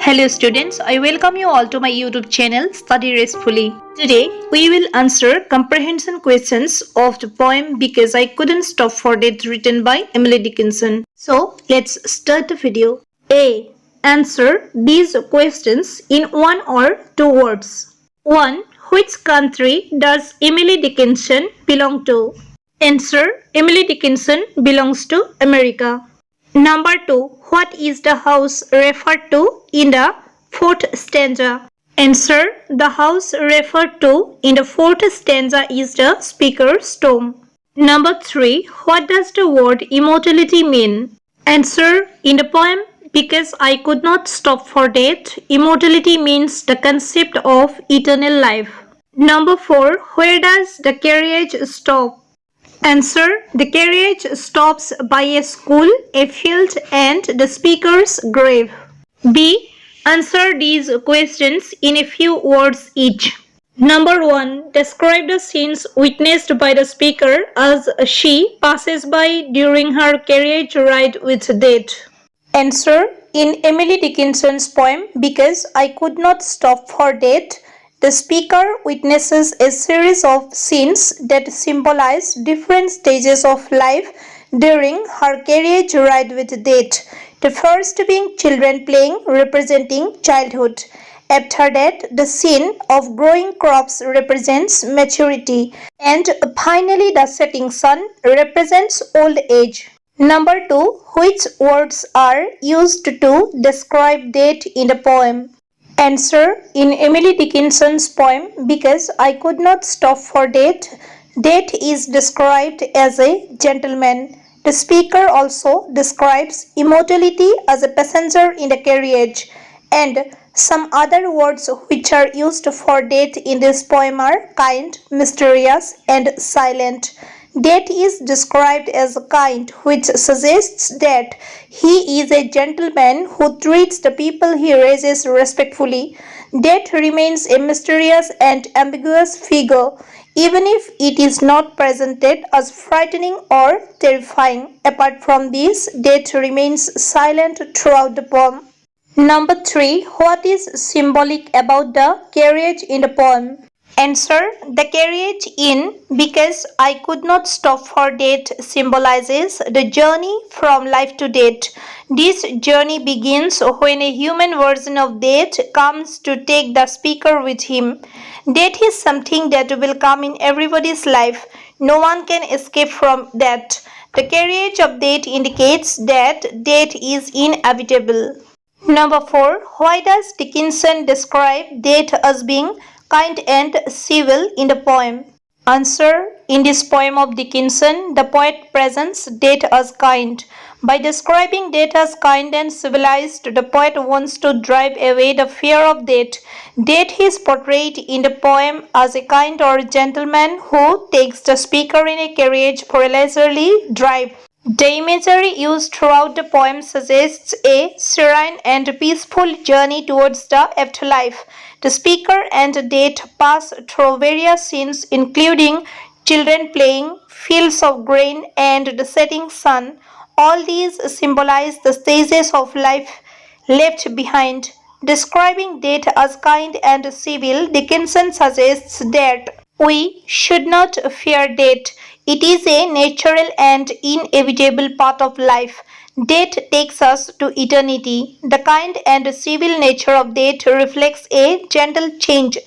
Hello students, I welcome you all to my YouTube channel Study Restfully. Today we will answer comprehension questions of the poem Because I Couldn't Stop for Death written by Emily Dickinson. So let's start the video. A. Answer these questions in one or two words. 1. Which country does Emily Dickinson belong to? Answer. Emily Dickinson belongs to America. Number 2. What is the house referred to in the fourth stanza? Answer. The house referred to in the fourth stanza is the speaker's tomb. Number 3. What does the word immortality mean? Answer. In the poem Because I Could Not Stop for Death, immortality means the concept of eternal life. Number 4. Where does the carriage stop? Answer. The carriage stops by a school, a field, and the speaker's grave. B. Answer these questions in a few words each. Number 1. Describe the scenes witnessed by the speaker as she passes by during her carriage ride with death. Answer. In Emily Dickinson's poem Because I Could Not Stop for Death, the speaker witnesses a series of scenes that symbolize different stages of life during her carriage ride with death. The first being children playing, representing childhood. After that, the scene of growing crops represents maturity. And finally, the setting sun represents old age. Number 2. Which words are used to describe death in the poem? Answer. In Emily Dickinson's poem Because I Could Not Stop for Death, death is described as a gentleman. The speaker also describes immortality as a passenger in the carriage, and some other words which are used for death in this poem are kind, mysterious, and silent. Death is described as kind, which suggests that he is a gentleman who treats the people he raises respectfully. Death remains a mysterious and ambiguous figure, even if it is not presented as frightening or terrifying. Apart from this, death remains silent throughout the poem. Number 3. What is symbolic about the carriage in the poem? Answer. The carriage in Because I Could Not Stop for Death symbolizes the journey from life to death. This journey begins when a human version of death comes to take the speaker with him. Death is something that will come in everybody's life. No one can escape from that. The carriage of death indicates that death is inevitable. Number 4. Why does Dickinson describe death as being kind and civil in the poem? Answer. In this poem of Dickinson, the poet presents death as kind. By describing death as kind and civilized, the poet wants to drive away the fear of death. Death is portrayed in the poem as a kind or gentleman who takes the speaker in a carriage for a leisurely drive. The imagery used throughout the poem suggests a serene and peaceful journey towards the afterlife. The speaker and death pass through various scenes including children playing, fields of grain, and the setting sun. All these symbolize the stages of life left behind. Describing death as kind and civil, Dickinson suggests that we should not fear death. It is a natural and inevitable part of life. Death takes us to eternity. The kind and civil nature of death reflects a gentle change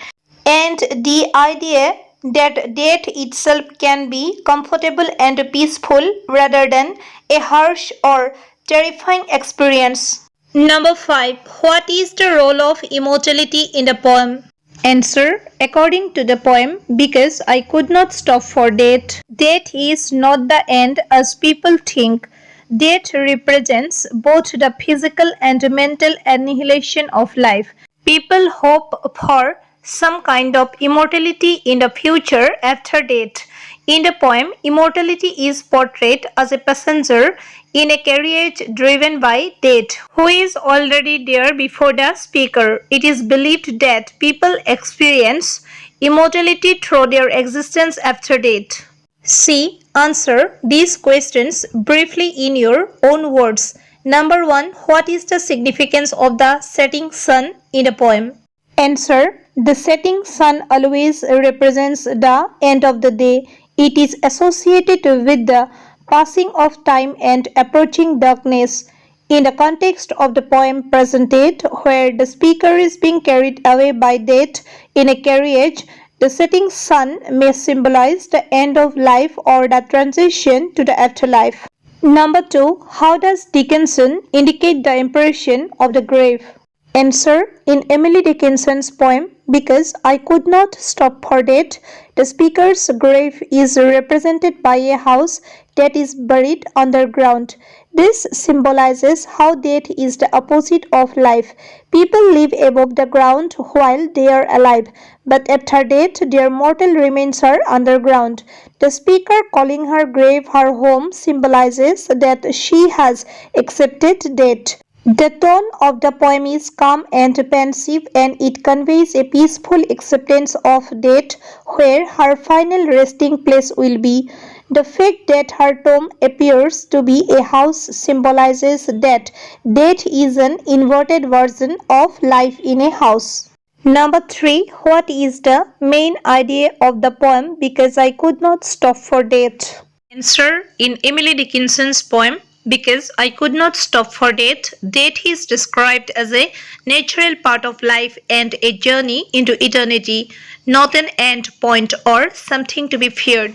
and the idea that death itself can be comfortable and peaceful rather than a harsh or terrifying experience. Number 5. What is the role of immortality in the poem? Answer. According to the poem Because I Could Not Stop for Death, death is not the end as people think. Death represents both the physical and mental annihilation of life. People hope for some kind of immortality in the future after death. In the poem, immortality is portrayed as a passenger in a carriage driven by death, who is already there before the speaker. It is believed that people experience immortality through their existence after death. C. Answer these questions briefly in your own words Number 1. What is the significance of the setting sun in a poem? Answer. The setting sun always represents the end of the day. It is associated with the passing of time and approaching darkness. In the context of the poem presented, where the speaker is being carried away by death in a carriage, the setting sun may symbolize the end of life or the transition to the afterlife. Number 2. How does Dickinson indicate the impression of the grave? Answer. In Emily Dickinson's poem, Because I Could Not Stop for Death, the speaker's grave is represented by a house that is buried underground. This symbolizes how death is the opposite of life. People live above the ground while they are alive, but after death, their mortal remains are underground. The speaker calling her grave her home symbolizes that she has accepted death. The tone of the poem is calm and pensive, and it conveys a peaceful acceptance of death, where her final resting place will be. The fact that her tomb appears to be a house symbolizes that death is an inverted version of life in a house. Number 3. What is the main idea of the poem Because I Could Not Stop for Death? Answer. In Emily Dickinson's poem Because I Could Not Stop for Death, death is described as a natural part of life and a journey into eternity, not an end point or something to be feared.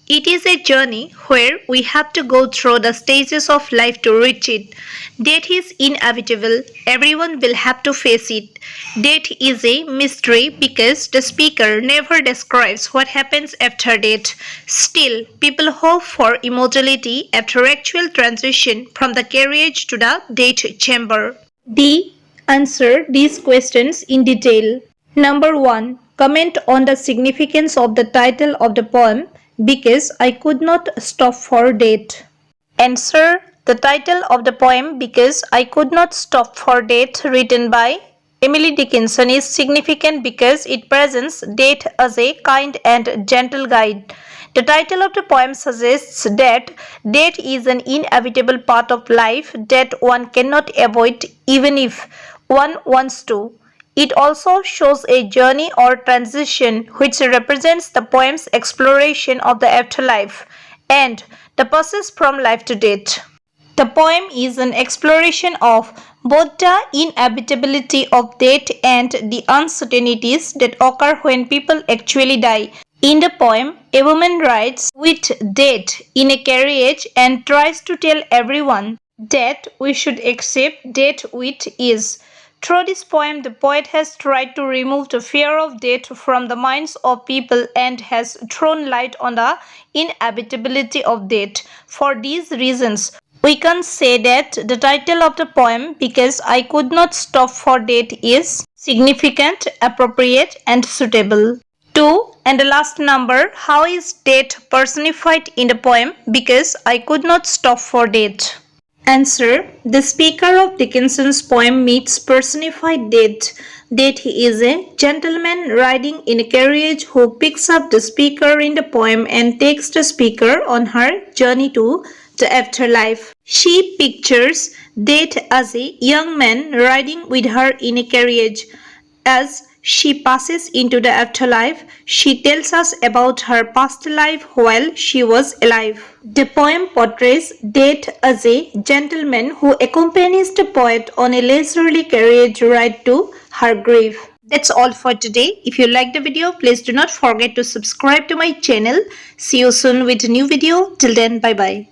It is a journey where we have to go through the stages of life to reach it. Death is inevitable. Everyone will have to face it. Death is a mystery because the speaker never describes what happens after death. Still, people hope for immortality after actual transition from the carriage to the death chamber. D. Answer these questions in detail. Number 1. Comment on the significance of the title of the poem Because I Could Not Stop for Death. Answer. The title of the poem Because I Could Not Stop for Death, written by Emily Dickinson, is significant because it presents death as a kind and gentle guide. The title of the poem suggests that death is an inevitable part of life that one cannot avoid even if one wants to. It also shows a journey or transition which represents the poem's exploration of the afterlife and the process from life to death. The poem is an exploration of both the inevitability of death and the uncertainties that occur when people actually die. In the poem, a woman rides with death in a carriage and tries to tell everyone that we should accept death with ease. Through this poem, the poet has tried to remove the fear of death from the minds of people and has thrown light on the inevitability of death. For these reasons, we can say that the title of the poem, Because I Could Not Stop for Death, is significant, appropriate, and suitable. 2. And the last number, how is death personified in the poem, Because I Could Not Stop for Death? Answer. The speaker of Dickinson's poem meets personified death. Death is a gentleman riding in a carriage who picks up the speaker in the poem and takes the speaker on her journey to the afterlife. She pictures death as a young man riding with her in a carriage. As she passes into the afterlife, she tells us about her past life while she was alive. The poem portrays death as a gentleman who accompanies the poet on a leisurely carriage ride to her grave. That's all for today. If you liked the video, please do not forget to subscribe to my channel. See you soon with a new video. Till then, bye bye.